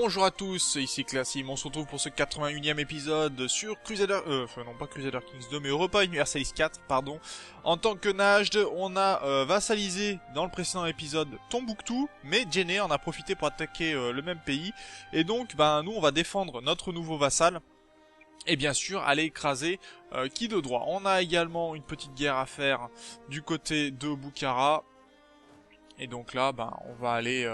Bonjour à tous, ici Classim, on se retrouve pour ce 81e épisode sur Crusader... enfin non pas Crusader Kings 2, mais Europa Universalis 4, pardon. En tant que Najd, on a vassalisé dans le précédent épisode Tombouctou, mais Djenné en a profité pour attaquer le même pays. Et donc, nous on va défendre notre nouveau vassal. Et bien sûr, aller écraser qui de droit. On a également une petite guerre à faire du côté de Bukhara. Et donc là, on va aller...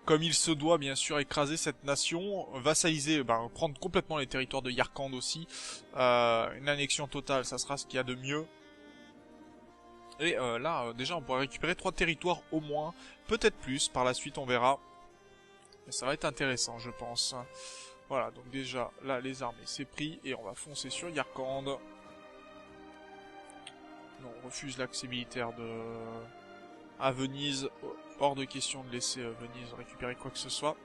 comme il se doit, bien sûr, écraser cette nation, vassaliser, prendre complètement les territoires de Yarkand aussi. Une annexion totale, ça sera ce qu'il y a de mieux. Et là, déjà, on pourrait récupérer 3 territoires au moins, peut-être plus, par la suite on verra. Mais ça va être intéressant, je pense. Voilà, donc déjà, là, les armées, c'est pris, et on va foncer sur Yarkand. Non, on refuse l'accès militaire à Venise. Hors de question de laisser Venise récupérer quoi que ce soit.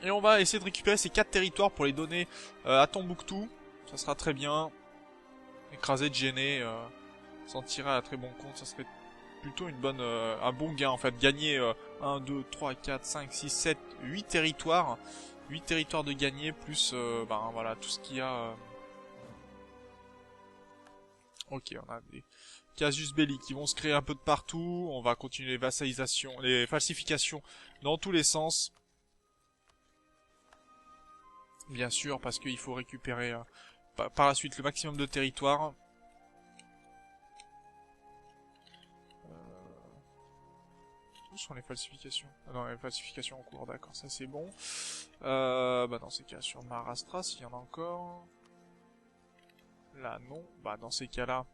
Et on va essayer de récupérer ces 4 territoires pour les donner à Tombouctou. Ça sera très bien. Écraser Djenné, s'en tirer à très bon compte, ça serait plutôt un bon gain en fait. Gagner 1, 2, 3, 4, 5, 6, 7, 8 territoires. 8 territoires de gagner, plus voilà, tout ce qu'il y a... Ok, on a des casus belli qui vont se créer un peu de partout. On va continuer les vassalisations, les falsifications dans tous les sens. Bien sûr, parce qu'il faut récupérer par la suite le maximum de territoire. Où sont les falsifications? Ah non, les falsifications en cours, d'accord, ça c'est bon. Dans ces cas, sur Maharashtra, s'il y en a encore... Là, non. Dans ces cas-là...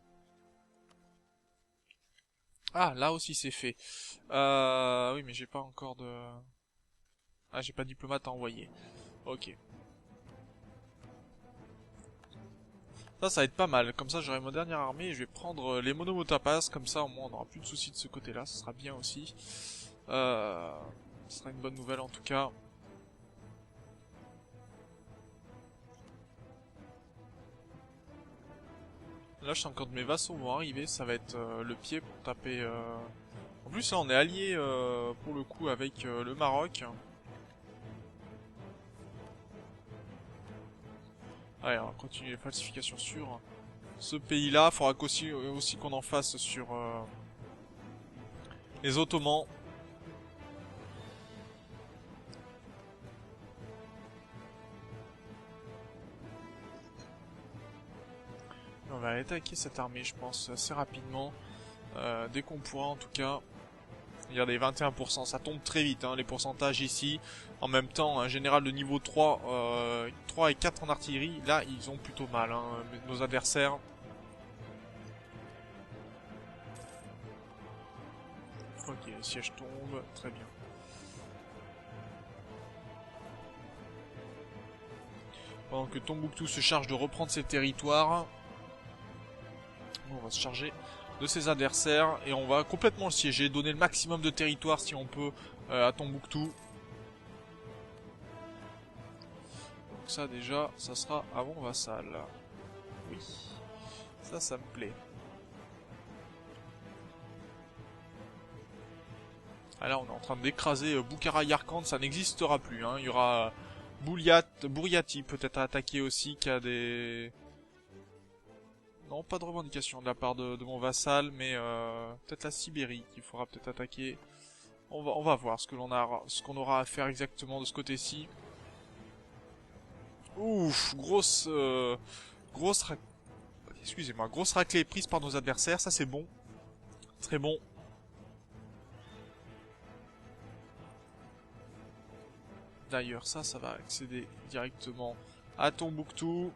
Ah, là aussi c'est fait. Oui, mais j'ai pas encore de... Ah, j'ai pas de diplomate à envoyer. Ok. Ça va être pas mal. Comme ça, j'aurai ma dernière armée et je vais prendre les monomotapas. Comme ça, au moins, on n'aura plus de soucis de ce côté-là. Ça sera bien aussi. Ce sera une bonne nouvelle en tout cas. Là, je sens quand mes vassaux vont arriver, ça va être le pied pour taper... En plus, là, on est allié pour le coup avec le Maroc. Allez, on va continuer les falsifications sur ce pays-là. Il faudra aussi qu'on en fasse sur les Ottomans. On va attaquer cette armée, je pense, assez rapidement. Dès qu'on pourra, en tout cas. Regardez, 21%, ça tombe très vite, hein, les pourcentages ici. En même temps, un général de niveau 3, 3 et 4 en artillerie, là, ils ont plutôt mal, hein, nos adversaires. Ok, le siège tombe, très bien. Pendant que Tombouctou se charge de reprendre ses territoires, on va se charger de ses adversaires et on va complètement le siéger, donner le maximum de territoire si on peut à Tombouctou. Donc ça déjà, ça sera avant vassal. Oui, ça me plaît. Ah là on est en train d'écraser Bukhara Yarkand, ça n'existera plus. Hein. Il y aura Buriati peut-être à attaquer aussi, qui a des... Non, pas de revendication de la part de mon vassal, mais peut-être la Sibérie qu'il faudra peut-être attaquer. On va voir ce qu'on aura à faire exactement de ce côté-ci. Ouf, grosse raclée prise par nos adversaires, ça c'est bon. Très bon. D'ailleurs, ça va accéder directement à Tombouctou.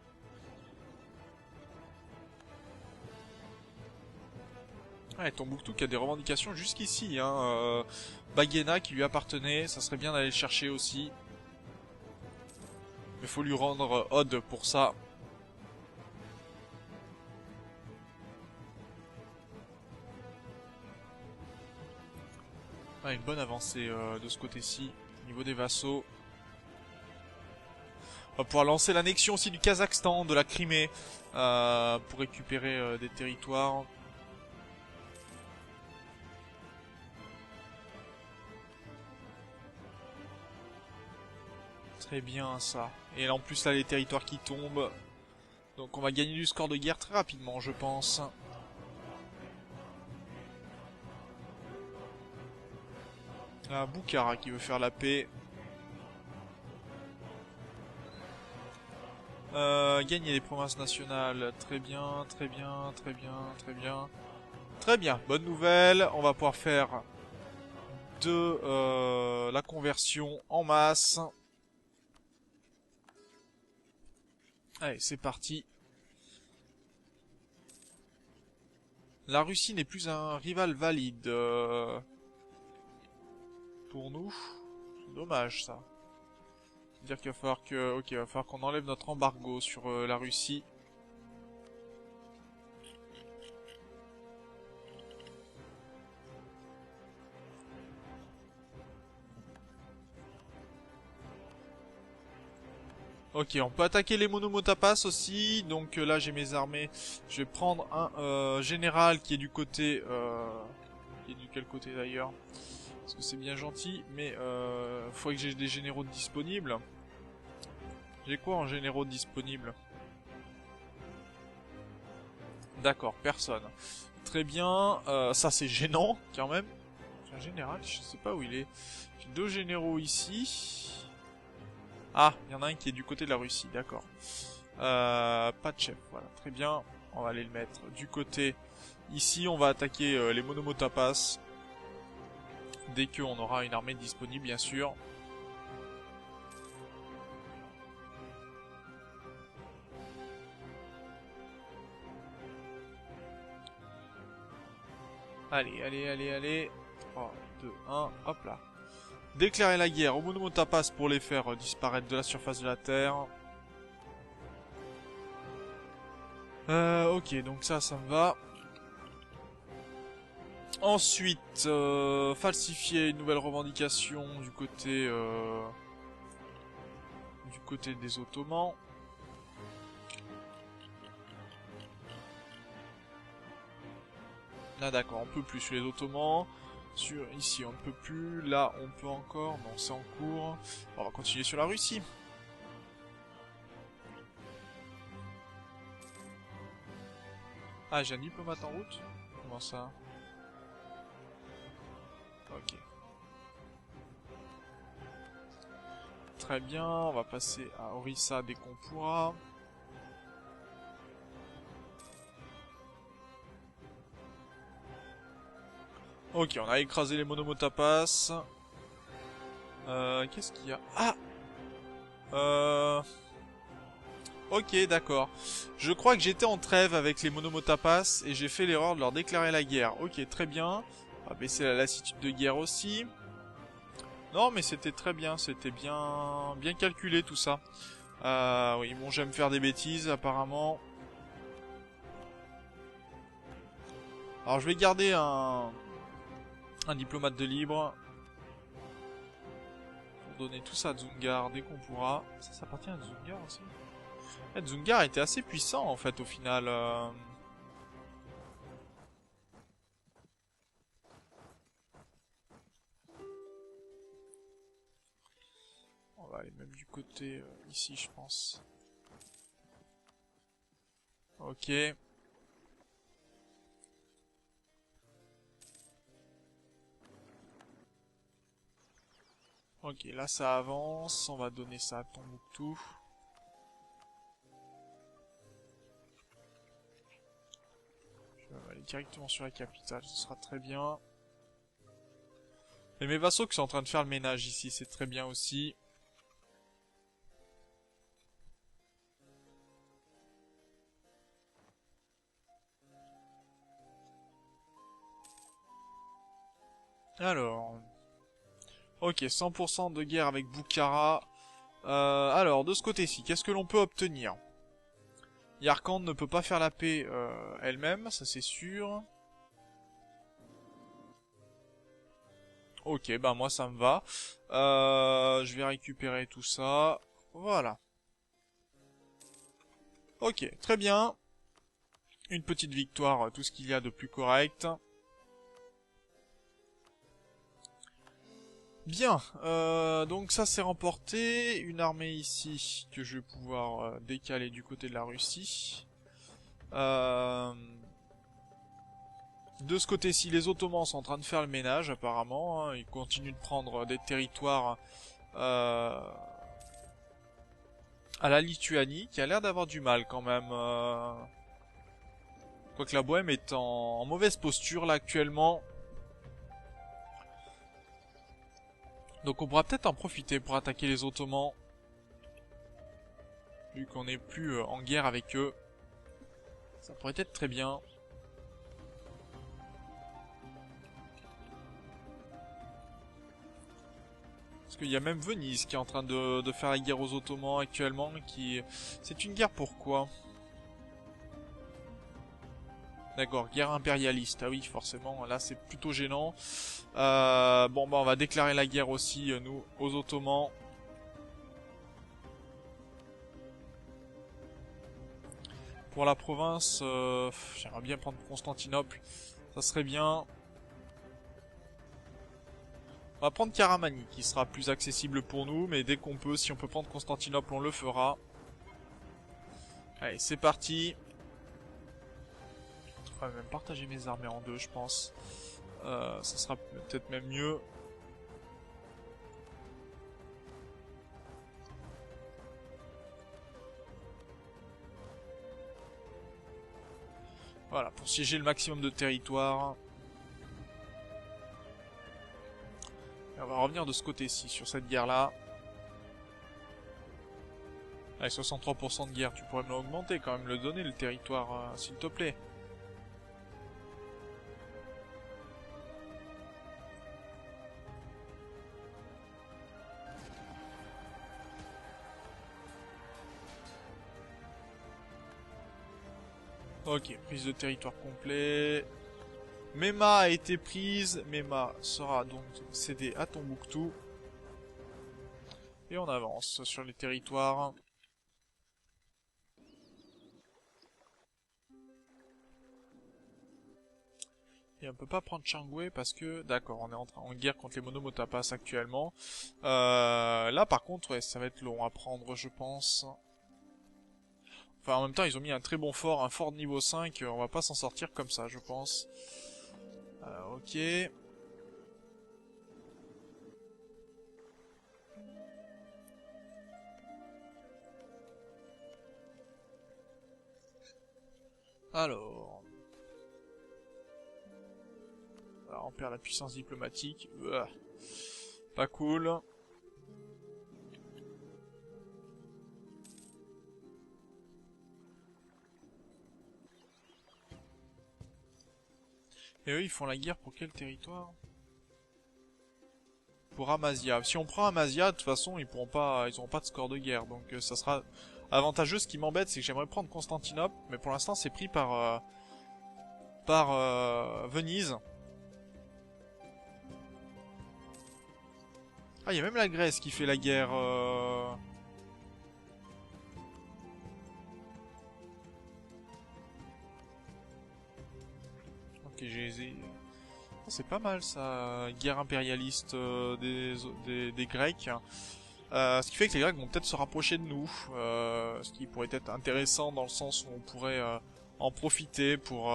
Ouais, Tombouctou qui a des revendications jusqu'ici, hein. Baguena qui lui appartenait, ça serait bien d'aller le chercher aussi. Mais faut lui rendre Ode pour ça. Ouais, une bonne avancée de ce côté-ci, au niveau des vassaux. On va pouvoir lancer l'annexion aussi du Kazakhstan, de la Crimée, pour récupérer des territoires. Très bien ça. Et là, en plus là les territoires qui tombent. Donc on va gagner du score de guerre très rapidement je pense. Ah, Bukhara qui veut faire la paix. Gagner les provinces nationales. Très bien, très bien, très bien, très bien. Très bien, bonne nouvelle. On va pouvoir faire de la conversion en masse. Allez, c'est parti. La Russie n'est plus un rival valide pour nous. C'est dommage ça. C'est-à-dire qu'il va falloir que, ok, il va falloir qu'on enlève notre embargo sur la Russie. Ok, on peut attaquer les monomotapas aussi. Donc là, j'ai mes armées. Je vais prendre un général qui est du côté... qui est du quel côté d'ailleurs? Parce que c'est bien gentil, mais faudrait que j'ai des généraux disponibles. J'ai quoi en généraux disponibles? D'accord, personne. Très bien, ça c'est gênant quand même. J'ai un général, je sais pas où il est. J'ai deux généraux ici. Ah, il y en a un qui est du côté de la Russie, d'accord. Pas de chef, voilà, très bien. On va aller le mettre du côté. Ici, on va attaquer les monomotapas. Dès qu'on aura une armée disponible, bien sûr. Allez, allez, allez, allez. 3, 2, 1, hop là. Déclarer la guerre aux monomotapas pour les faire disparaître de la surface de la Terre. Ok, donc ça me va. Ensuite, falsifier une nouvelle revendication du côté des Ottomans. Là d'accord, on peut plus sur les Ottomans. Sur ici on ne peut plus. Là on peut encore. Non, c'est en cours. On va continuer sur la Russie. Ah, j'ai un diplomate en route? Comment ça? Ok. Très bien, on va passer à Orissa dès qu'on pourra. Ok, on a écrasé les monomotapas. Qu'est-ce qu'il y a? Ah! Ok, d'accord. Je crois que j'étais en trêve avec les monomotapas et j'ai fait l'erreur de leur déclarer la guerre. Ok, très bien. On va baisser la lassitude de guerre aussi. Non, mais c'était très bien. C'était bien calculé tout ça. Oui, bon, j'aime faire des bêtises apparemment. Alors, je vais garder un diplomate de libre. Pour donner tout ça à Dzungar dès qu'on pourra. Ça appartient à Dzungar aussi. Dzungar était assez puissant en fait au final. On va aller même du côté ici je pense. Ok. Ok, là ça avance. On va donner ça à Tombouctou. Je vais aller directement sur la capitale, ce sera très bien. Et mes vassaux qui sont en train de faire le ménage ici, c'est très bien aussi. Alors... Ok, 100% de guerre avec Bukhara. Alors, de ce côté-ci, qu'est-ce que l'on peut obtenir? Yarkand ne peut pas faire la paix elle-même, ça c'est sûr. Ok, bah moi ça me va. Je vais récupérer tout ça. Voilà. Ok, très bien. Une petite victoire, tout ce qu'il y a de plus correct. Bien, donc ça c'est remporté. Une armée ici que je vais pouvoir décaler du côté de la Russie. De ce côté-ci, les Ottomans sont en train de faire le ménage apparemment. Hein. Ils continuent de prendre des territoires à la Lituanie, qui a l'air d'avoir du mal quand même. Quoique la Bohème est en mauvaise posture là actuellement. Donc on pourra peut-être en profiter pour attaquer les Ottomans. Vu qu'on n'est plus en guerre avec eux. Ça pourrait être très bien. Parce qu'il y a même Venise qui est en train de faire la guerre aux Ottomans actuellement. C'est une guerre pourquoi? D'accord, guerre impérialiste. Ah oui, forcément, là c'est plutôt gênant. Bon, bah on va déclarer la guerre aussi, nous, aux Ottomans. Pour la province, j'aimerais bien prendre Constantinople. Ça serait bien. On va prendre Karamani, qui sera plus accessible pour nous, mais dès qu'on peut, si on peut prendre Constantinople, on le fera. Allez, c'est parti. Je vais même partager mes armées en deux, je pense. Ça sera peut-être même mieux. Voilà, pour siéger le maximum de territoire. Et on va revenir de ce côté-ci, sur cette guerre-là. Avec 63% de guerre, tu pourrais me l'augmenter quand même, le donner le territoire, s'il te plaît. Ok, prise de territoire complet. Mema a été prise. Mema sera donc cédée à Tombouctou. Et on avance sur les territoires. Et on peut pas prendre Changwei parce que, d'accord, on est en guerre contre les Monomotapas actuellement. Là par contre, ouais, ça va être long à prendre, je pense. Enfin, en même temps, ils ont mis un très bon fort, un fort de niveau 5. On va pas s'en sortir comme ça, je pense. Ok. Alors... on perd la puissance diplomatique. Pas cool. Et eux, ils font la guerre pour quel territoire? Pour Amazia. Si on prend Amazia, de toute façon, ils auront pas de score de guerre. Donc ça sera avantageux. Ce qui m'embête, c'est que j'aimerais prendre Constantinople. Mais pour l'instant, c'est pris par Venise. Ah, il y a même la Grèce qui fait la guerre. Ok, c'est pas mal ça, guerre impérialiste des Grecs. Ce qui fait que les Grecs vont peut-être se rapprocher de nous. Ce qui pourrait être intéressant dans le sens où on pourrait en profiter pour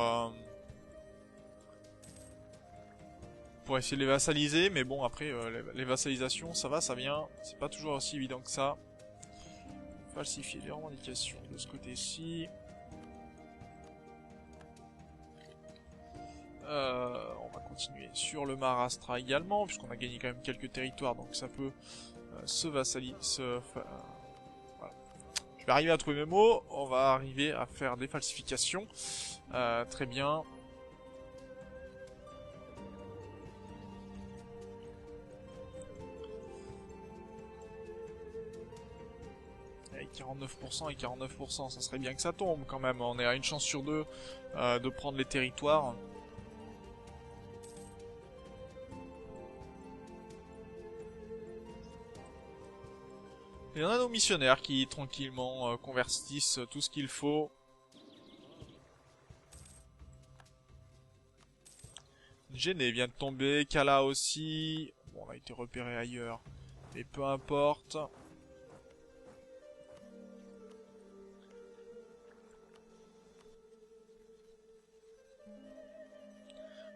essayer de les vassaliser. Mais bon, après, les vassalisations, ça va, ça vient. C'est pas toujours aussi évident que ça. Falsifier les revendications de ce côté-ci. On va continuer sur le Maharashtra également, puisqu'on a gagné quand même quelques territoires, donc ça peut se vassaliser. Voilà. Je vais arriver à trouver mes mots, on va arriver à faire des falsifications. Très bien. Avec 49% et 49%, ça serait bien que ça tombe quand même. On est à une chance sur deux de prendre les territoires. Et on a nos missionnaires qui tranquillement convertissent tout ce qu'il faut. Gêné vient de tomber, Kala aussi. Bon, on a été repéré ailleurs. Mais peu importe.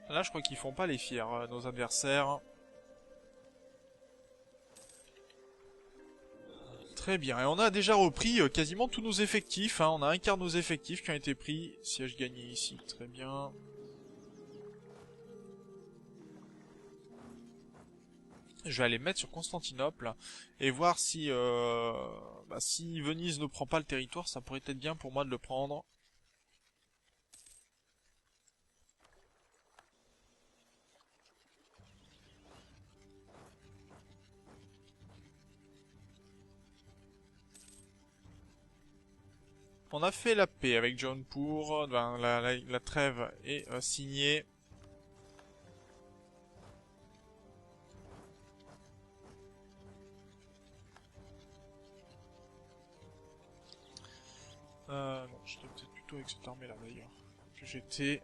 Là, je crois qu'ils font pas les fiers, nos adversaires. Très bien, et on a déjà repris quasiment tous nos effectifs, hein. On a un quart de nos effectifs qui ont été pris. Siège gagné ici, très bien. Je vais aller mettre sur Constantinople et voir si, si Venise ne prend pas le territoire, ça pourrait être bien pour moi de le prendre. On a fait la paix avec Jaunpur, la trêve est signée. Non, j'étais peut-être plutôt avec cette armée là d'ailleurs que j'étais.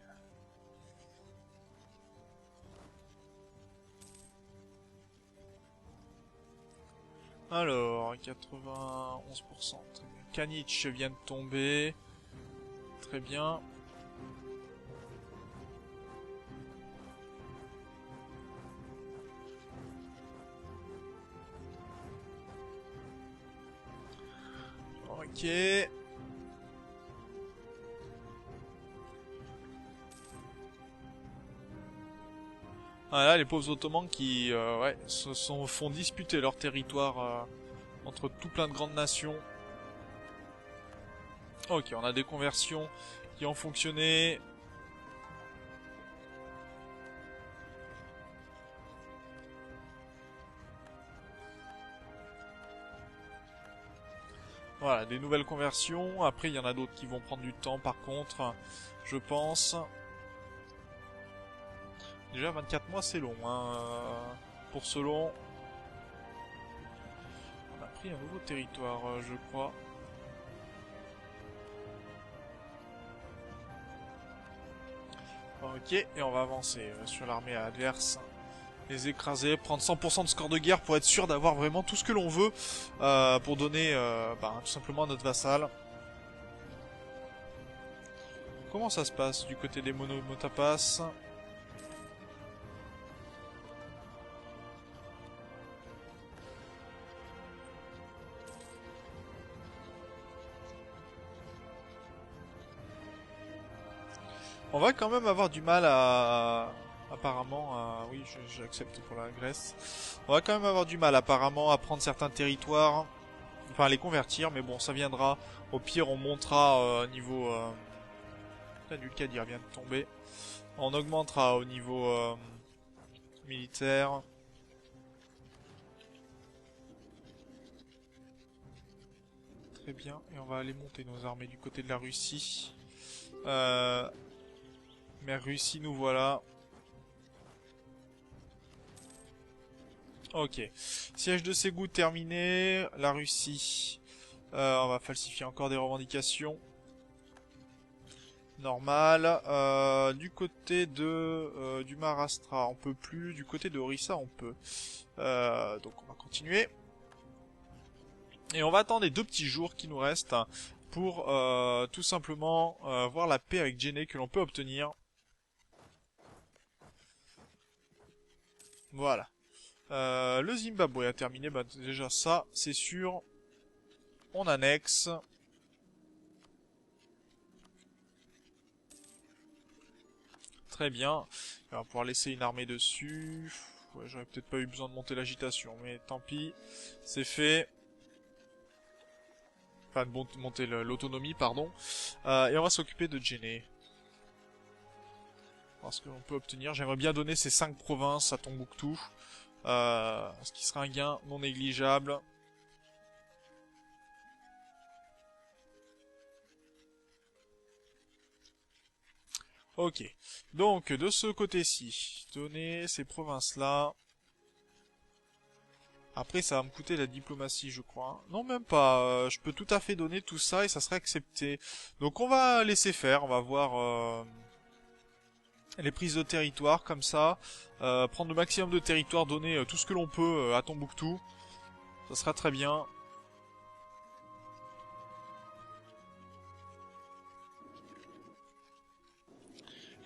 Alors, 91%, très bien. Kanich vient de tomber. Très bien. Ok. Voilà, les pauvres Ottomans qui font disputer leur territoire entre tout plein de grandes nations. Ok, on a des conversions qui ont fonctionné. Voilà, des nouvelles conversions. Après, il y en a d'autres qui vont prendre du temps, par contre, je pense. Déjà, 24 mois, c'est long, hein. Pour ce long, on a pris un nouveau territoire, je crois. Ok, et on va avancer sur l'armée adverse. Les écraser, prendre 100% de score de guerre pour être sûr d'avoir vraiment tout ce que l'on veut pour donner tout simplement à notre vassal. Comment ça se passe du côté des Motapas? On va quand même avoir du mal à... Apparemment, oui, j'accepte pour la Grèce. On va quand même avoir du mal apparemment à prendre certains territoires. Enfin, à les convertir, mais bon, ça viendra. Au pire, on montera niveau... La Dulcadir vient de tomber. On augmentera au niveau militaire. Très bien, et on va aller monter nos armées du côté de la Russie. Mais Russie, nous voilà. Ok. Siège de Ségou terminé. La Russie. On va falsifier encore des revendications. Normal. Du côté de du Maharashtra, on peut plus. Du côté de Orissa, on peut. Donc on va continuer. Et on va attendre les 2 petits jours qui nous restent pour tout simplement voir la paix avec Djenné que l'on peut obtenir. Voilà. Le Zimbabwe a terminé, bah déjà ça, c'est sûr. On annexe. Très bien. On va pouvoir laisser une armée dessus. Ouais, j'aurais peut-être pas eu besoin de monter l'agitation, mais tant pis. C'est fait. Enfin, de monter l'autonomie, pardon. Et on va s'occuper de Djenné. Parce qu'on peut obtenir. J'aimerais bien donner ces 5 provinces à Tombouctou. Ce qui sera un gain non négligeable. Ok. Donc, de ce côté-ci, donner ces provinces-là. Après, ça va me coûter la diplomatie, je crois. Non, même pas. Je peux tout à fait donner tout ça et ça serait accepté. Donc, on va laisser faire. On va voir... les prises de territoire comme ça, prendre le maximum de territoire, donner tout ce que l'on peut à Tombouctou, ça sera très bien.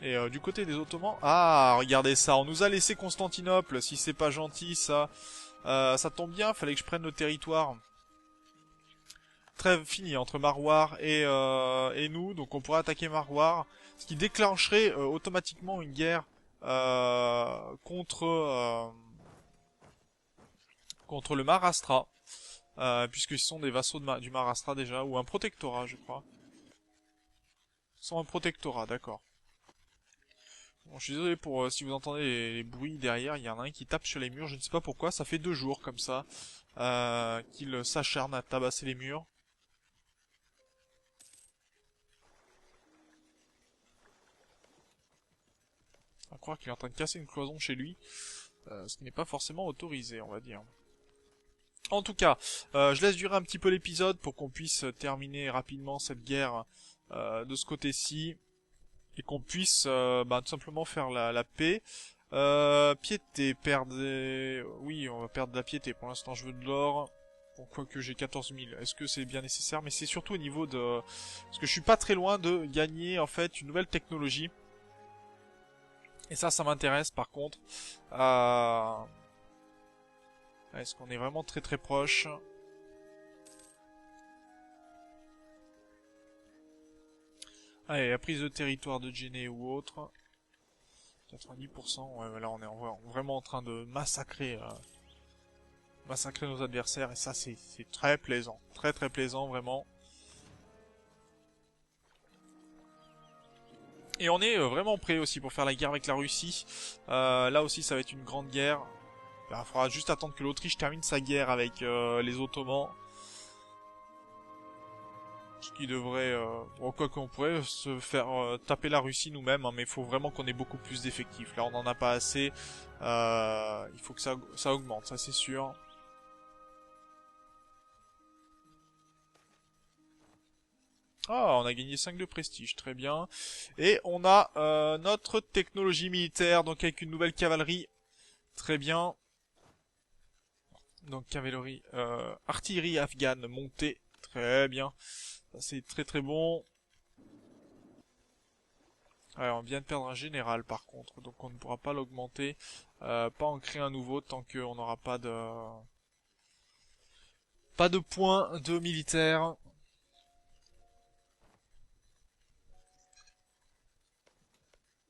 Et du côté des Ottomans, ah regardez ça, on nous a laissé Constantinople, si c'est pas gentil ça, ça tombe bien, fallait que je prenne le territoire. Trêve finie entre Marwar et nous, donc on pourrait attaquer Marwar, ce qui déclencherait automatiquement une guerre contre le Maharashtra, puisque ce sont des vassaux du Maharashtra déjà, ou un protectorat je crois. Ils sont un protectorat, d'accord. Bon, je suis désolé pour si vous entendez les bruits derrière, il y en a un qui tape sur les murs, je ne sais pas pourquoi, ça fait 2 jours comme ça, qu'il s'acharne à tabasser les murs. On va croire qu'il est en train de casser une cloison chez lui, ce qui n'est pas forcément autorisé, on va dire. En tout cas, je laisse durer un petit peu l'épisode pour qu'on puisse terminer rapidement cette guerre de ce côté-ci. Et qu'on puisse tout simplement faire la paix. Piété, perdre... Oui, on va perdre de la piété. Pour l'instant, je veux de l'or. Bon, quoique j'ai 14 000. Est-ce que c'est bien nécessaire? Mais c'est surtout au niveau de... Parce que je suis pas très loin de gagner, en fait, une nouvelle technologie. Et ça m'intéresse, par contre. Est-ce qu'on est vraiment très très proche? Allez, la prise de territoire de Djenné ou autre. 90%, ouais, là on est vraiment en train de massacrer nos adversaires, et ça c'est très plaisant. Très très plaisant, vraiment. Et on est vraiment prêt aussi pour faire la guerre avec la Russie. Là aussi ça va être une grande guerre. Il faudra juste attendre que l'Autriche termine sa guerre avec les Ottomans. Ce qui devrait... quoi qu'on pourrait se faire taper la Russie nous-mêmes, hein, mais il faut vraiment qu'on ait beaucoup plus d'effectifs. Là, on n'en a pas assez. Il faut que ça augmente, ça c'est sûr. Ah, on a gagné 5 de prestige, très bien. Et on a notre technologie militaire, donc avec une nouvelle cavalerie. Très bien. Donc cavalerie, artillerie afghane montée, très bien. C'est très très bon. Ouais, on vient de perdre un général par contre, donc on ne pourra pas l'augmenter. Pas en créer un nouveau tant qu'on n'aura pas de points de militaire.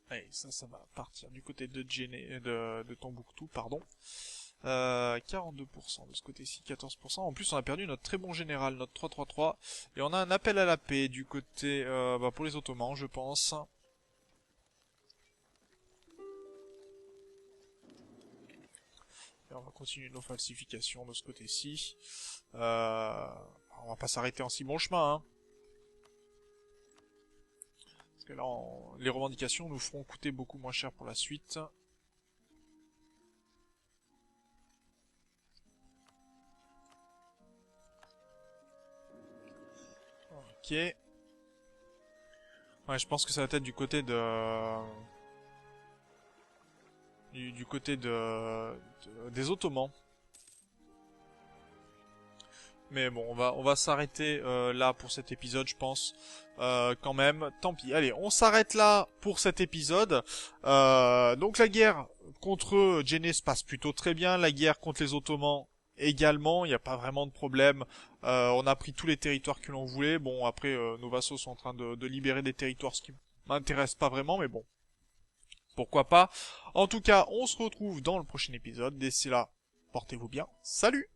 Allez, ça va partir du côté de de Tombouctou, pardon. 42% de ce côté-ci, 14%. En plus, on a perdu notre très bon général, notre 333. Et on a un appel à la paix du côté, pour les Ottomans, je pense. Et on va continuer nos falsifications de ce côté-ci. On va pas s'arrêter en si bon chemin, hein. Parce que là, les revendications nous feront coûter beaucoup moins cher pour la suite. Ok. Ouais, je pense que ça va être du côté de... Du côté des Ottomans. Mais bon, on va s'arrêter là pour cet épisode, je pense. Quand même, tant pis. Allez, on s'arrête là pour cet épisode. Donc la guerre contre Djenné se passe plutôt très bien. La guerre contre les Ottomans également, il n'y a pas vraiment de problème. On a pris tous les territoires que l'on voulait. Bon, après, nos vassaux sont en train de libérer des territoires, ce qui m'intéresse pas vraiment, mais bon. Pourquoi pas. En tout cas, on se retrouve dans le prochain épisode. D'ici là, portez-vous bien. Salut!